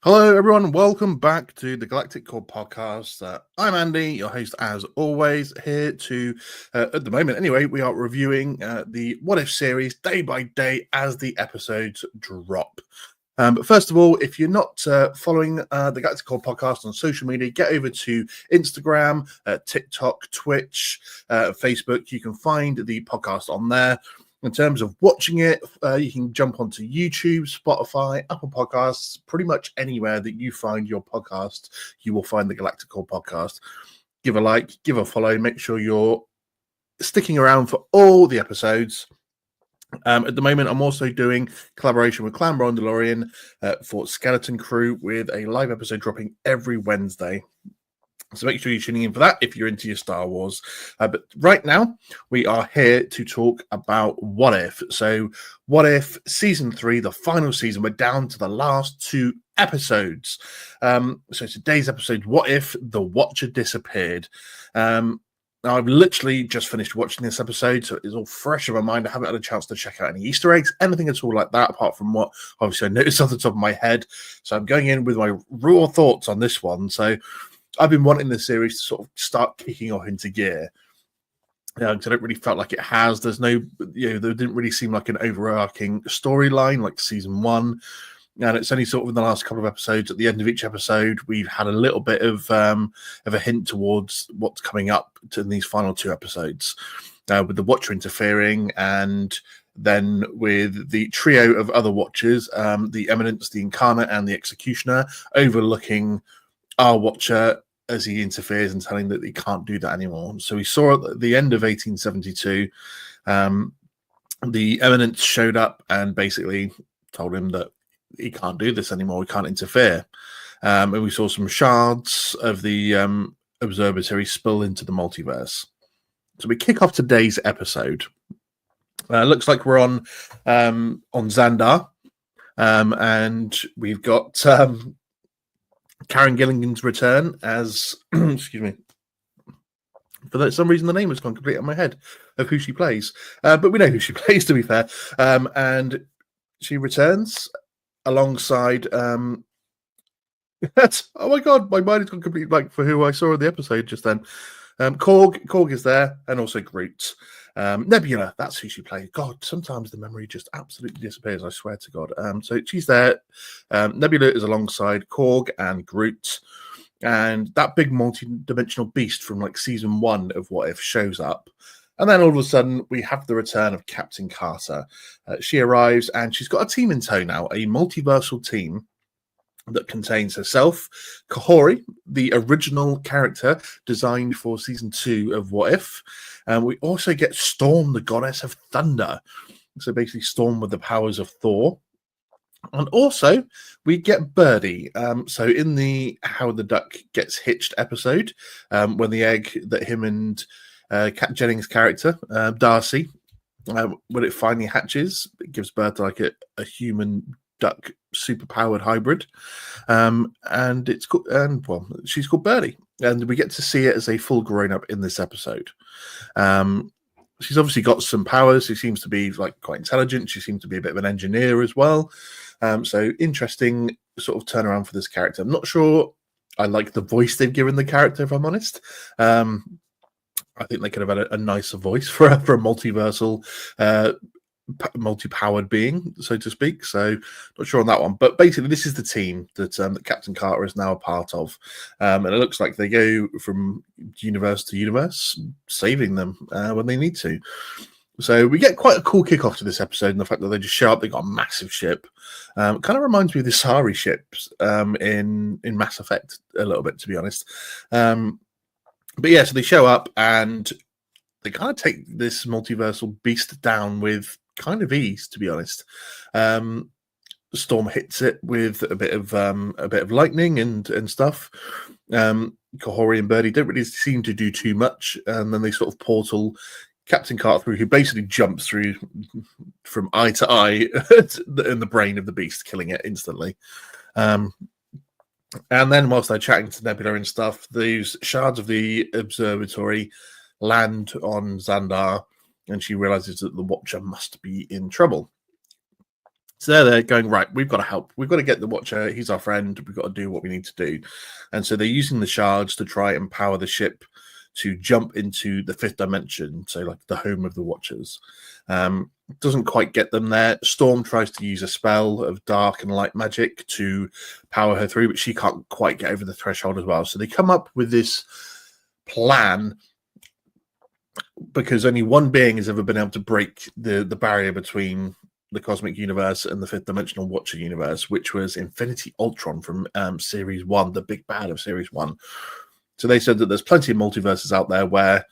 Hello, everyone. Welcome back to the Galactic Core podcast. I'm Andy, your host, as always, here to, at the moment anyway, we are reviewing the What If series day by day as the episodes drop. But first of all, if you're not following the Galactic Core podcast on social media, get over to Instagram, TikTok, Twitch, Facebook. You can find the podcast on there. In terms of watching it, you can jump onto YouTube, Spotify, Apple Podcasts, pretty much anywhere that you find your podcast, you will find the Galactic Core podcast. Give a like, give a follow, make sure you're sticking around for all the episodes. At the moment, I'm also doing collaboration with Clan Mandalorian for Skeleton Crew with a live episode dropping every Wednesday. So make sure you're tuning in for that if you're into your Star Wars. But right now, we are here to talk about What If. So What If Season 3, the final season, we're down to the last 2 episodes. So today's episode, What If the Watcher Disappeared? Now, I've literally just finished watching this episode, so it's all fresh in my mind. I haven't had a chance to check out any Easter eggs, anything at all like that, apart from what obviously I noticed off the top of my head. So I'm going in with my raw thoughts on this one. So I've been wanting this series to sort of start kicking off into gear. Because I don't really felt like it has. There's no, there didn't really seem like an overarching storyline like season 1. And it's only sort of in the last couple of episodes, at the end of each episode, we've had a little bit of a hint towards what's coming up in these final 2 episodes, with the Watcher interfering, and then with the trio of other Watchers, the Eminence, the Incarnate, and the Executioner, overlooking our Watcher as he interferes and telling that he can't do that anymore. So we saw at the end of 1872, the Eminence showed up and basically told him that he can't do this anymore. We can't interfere. And we saw some shards of the observatory spill into the multiverse. So we kick off today's episode. Looks like we're on Xandar, and we've got Karen Gilligan's return as excuse me. For some reason, the name has gone completely out of my head of who she plays, but we know who she plays, to be fair. And she returns alongside oh my god, my mind has gone completely blank for who I saw in the episode just then. Korg is there, and also Groot. Nebula, that's who she plays. God, sometimes the memory just absolutely disappears, I swear to God. So she's there. Nebula is alongside Korg and Groot, and that big multi-dimensional beast from like season 1 of What If shows up. And then all of a sudden, we have the return of Captain Carter. She arrives, and she's got a team in tow now, a multiversal team that contains herself, Kahori, the original character designed for season 2 of What If. And we also get Storm, the goddess of thunder. So basically Storm with the powers of Thor. And also we get Birdie. So in the Howard the Duck Gets Hitched episode, when the egg that him and Kat Jennings' character, Darcy, when it finally hatches, it gives birth to like a human duck superpowered hybrid, and it's called, and well, she's called Birdie, and we get to see it as a full grown up in this episode. She's obviously got some powers. She seems to be like quite intelligent. She seems to be a bit of an engineer as well. So interesting sort of turnaround for this character. I'm not sure I like the voice they've given the character, if I'm honest. I think they could have had a nicer voice for a multiversal, multi-powered being, so to speak. So not sure on that one. But basically, this is the team that Captain Carter is now a part of. And it looks like they go from universe to universe, saving them when they need to. So we get quite a cool kickoff to this episode, and the fact that they just show up, they got a massive ship. Kind of reminds me of the Sari ships in Mass Effect a little bit, to be honest. But yeah, so they show up and they kind of take this multiversal beast down with kind of ease, to be honest. Storm hits it with a bit of lightning and stuff. Kahori and Birdie don't really seem to do too much, and then they sort of portal Captain Carter through, who basically jumps through from eye to eye in the brain of the beast, killing it instantly. And then whilst they're chatting to Nebula and stuff, these shards of the observatory land on Xandar, and she realizes that the Watcher must be in trouble. So they're going, right, we've got to help. We've got to get the Watcher. He's our friend. We've got to do what we need to do. And so they're using the shards to try and power the ship to jump into the fifth dimension, so like the home of the Watchers. Doesn't quite get them there. Storm tries to use a spell of dark and light magic to power her through, but she can't quite get over the threshold as well. So they come up with this plan, because only one being has ever been able to break the barrier between the cosmic universe and the fifth dimensional Watcher universe, which was Infinity Ultron from Series 1, the big bad of Series 1. So they said that there's plenty of multiverses out there where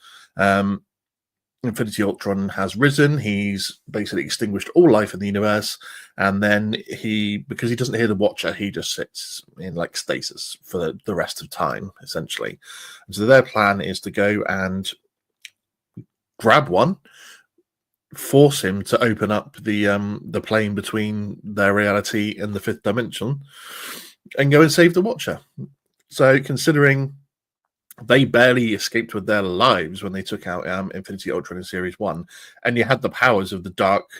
Infinity Ultron has risen. He's basically extinguished all life in the universe, and then because he doesn't hear the Watcher, he just sits in like stasis for the rest of time, essentially. And so their plan is to go and grab one, force him to open up the plane between their reality and the fifth dimension, and go and save the Watcher. So considering they barely escaped with their lives when they took out Infinity Ultron in Series 1, and you had the powers of the Dark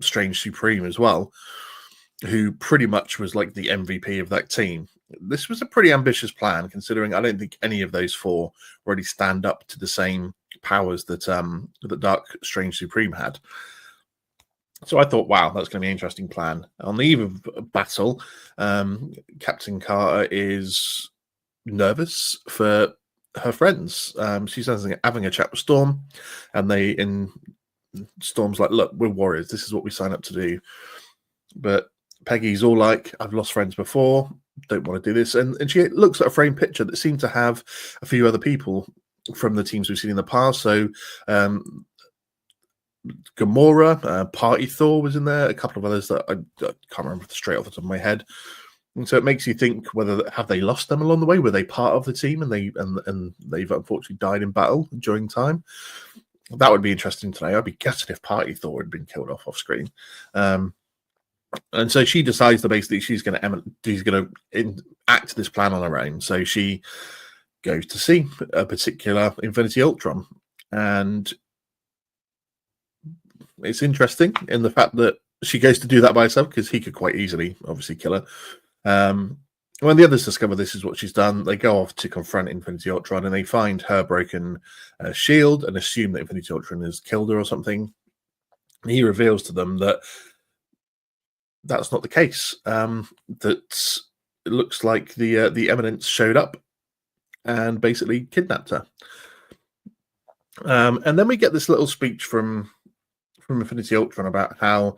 Strange Supreme as well, who pretty much was like the MVP of that team. This was a pretty ambitious plan, considering I don't think any of those four really stand up to the same powers that the Dark Strange Supreme had. So I thought, wow, that's going to be an interesting plan. On the eve of battle, Captain Carter is nervous for her friends. She's having a chat with Storm, and Storm's like, look, we're warriors. This is what we sign up to do. But Peggy's all like, I've lost friends before. Don't want to do this. And she looks at a framed picture that seemed to have a few other people from the teams we've seen in the past. So Gamora, Party Thor was in there, a couple of others that I can't remember straight off the top of my head. And so it makes you think, whether have they lost them along the way? Were they part of the team and they've unfortunately died in battle during time? That would be interesting to know. I'd be gutted if Party Thor had been killed off screen. And so she decides that basically she's going to enact this plan on her own. So she goes to see a particular Infinity Ultron, and it's interesting in the fact that she goes to do that by herself, because he could quite easily, obviously, kill her. When the others discover this is what she's done, they go off to confront Infinity Ultron, and they find her broken shield and assume that Infinity Ultron has killed her or something. And he reveals to them that that's not the case. That it looks like the Eminence showed up and basically kidnapped her. And then we get this little speech from Infinity Ultron about how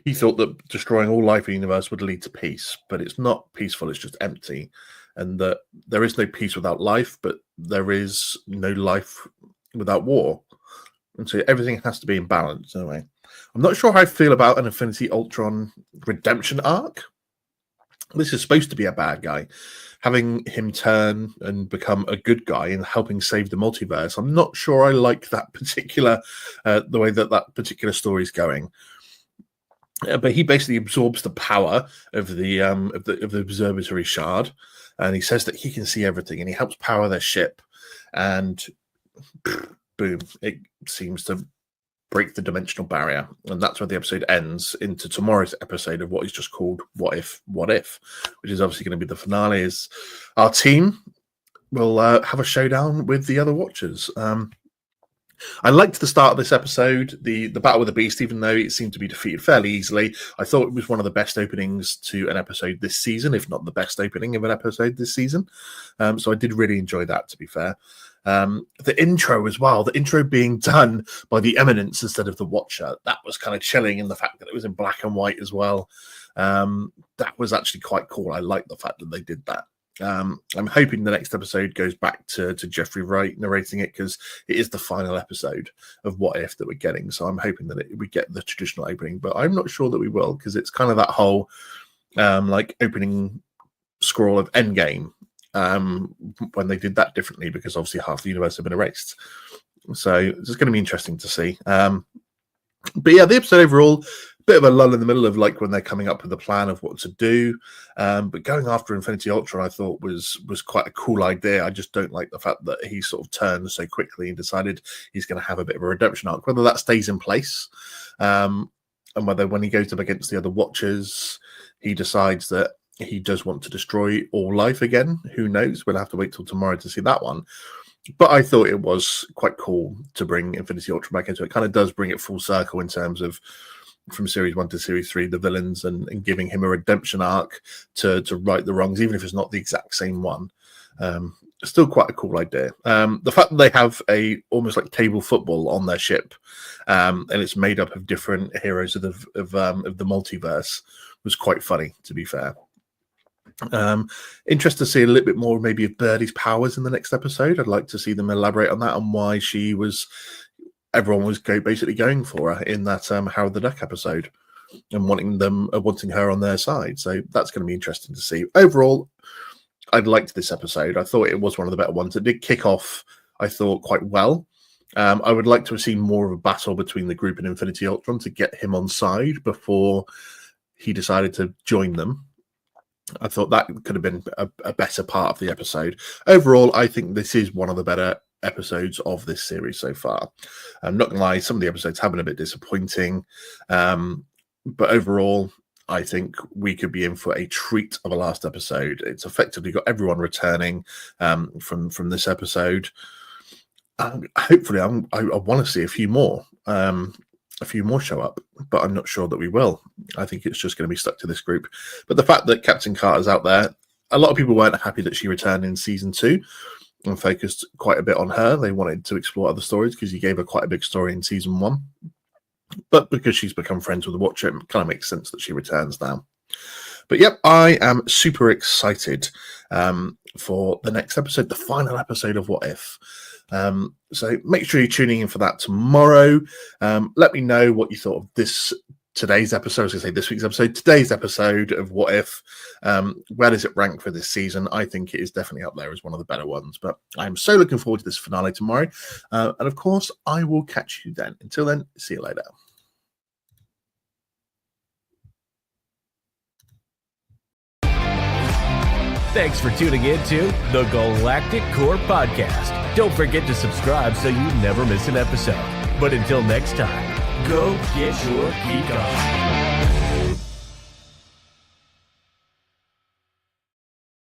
he thought that destroying all life in the universe would lead to peace, but it's not peaceful, it's just empty. And that there is no peace without life, but there is no life without war. And so everything has to be in balance, anyway. I'm not sure how I feel about an Infinity Ultron redemption arc. This is supposed to be a bad guy. Having him turn and become a good guy and helping save the multiverse, I'm not sure I like that particular, the way that particular story is going. But he basically absorbs the power of the observatory shard, and he says that he can see everything, and he helps power their ship, and boom, it seems to break the dimensional barrier. And that's where the episode ends, into tomorrow's episode of what is just called What If, which is obviously going to be the finale. Is our team will have a showdown with the other Watchers. I liked the start of this episode, the battle with the Beast, even though it seemed to be defeated fairly easily. I thought it was one of the best openings to an episode this season, if not the best opening of an episode this season. So I did really enjoy that, to be fair. The intro as well, the intro being done by the Eminence instead of the Watcher, that was kind of chilling, in the fact that it was in black and white as well. That was actually quite cool. I like the fact that they did that. I'm hoping the next episode goes back to Jeffrey Wright narrating it, because it is the final episode of What If that we're getting. So I'm hoping that we get the traditional opening, but I'm not sure that we will, because it's kind of that whole like opening scroll of Endgame, when they did that differently, because obviously half the universe had been erased. So it's going to be interesting to see. But yeah, the episode overall, bit of a lull in the middle of like when they're coming up with a plan of what to do. But going after Infinity Ultron, I thought was quite a cool idea. I just don't like the fact that he sort of turned so quickly and decided he's going to have a bit of a redemption arc. Whether that stays in place, and whether when he goes up against the other Watchers, he decides that he does want to destroy all life again. Who knows? We'll have to wait till tomorrow to see that one. But I thought it was quite cool to bring Infinity Ultra back into it. It kind of does bring it full circle in terms of from Series 1 to Series 3, the villains, and giving him a redemption arc to right the wrongs, even if it's not the exact same one. Still quite a cool idea. The fact that they have a almost like table football on their ship, and it's made up of different heroes of the multiverse was quite funny, to be fair. Interested to see a little bit more maybe of Birdie's powers in the next episode. I'd like to see them elaborate on that and why everyone was basically going for her in that Howard the Duck episode and wanting her on their side. So that's going to be interesting to see. Overall, I liked this episode. I thought it was one of the better ones. It did kick off, I thought, quite well. I would like to have seen more of a battle between the group and Infinity Ultron to get him on side before he decided to join them. I thought that could have been a better part of the episode. Overall, I think this is one of the better episodes of this series so far. I'm not going to lie, some of the episodes have been a bit disappointing. But overall, I think we could be in for a treat of a last episode. It's effectively got everyone returning from this episode. Hopefully, I want to see a few more show up, but I'm not sure that we will. I think it's just going to be stuck to this group. But the fact that Captain Carter's out there, a lot of people weren't happy that she returned in season 2 and focused quite a bit on her. They wanted to explore other stories because he gave her quite a big story in season 1. But because she's become friends with the Watcher, it kind of makes sense that she returns now. But yep, I am super excited for the next episode, the final episode of What If. So make sure you're tuning in for that tomorrow. Let me know what you thought of today's episode. I was going to say this week's episode, today's episode of What If. Where does it rank for this season? I think it is definitely up there as one of the better ones. But I'm so looking forward to this finale tomorrow. And of course, I will catch you then. Until then, see you later. Thanks for tuning in to the Galactic Core Podcast. Don't forget to subscribe so you never miss an episode. But until next time, go get your geek on.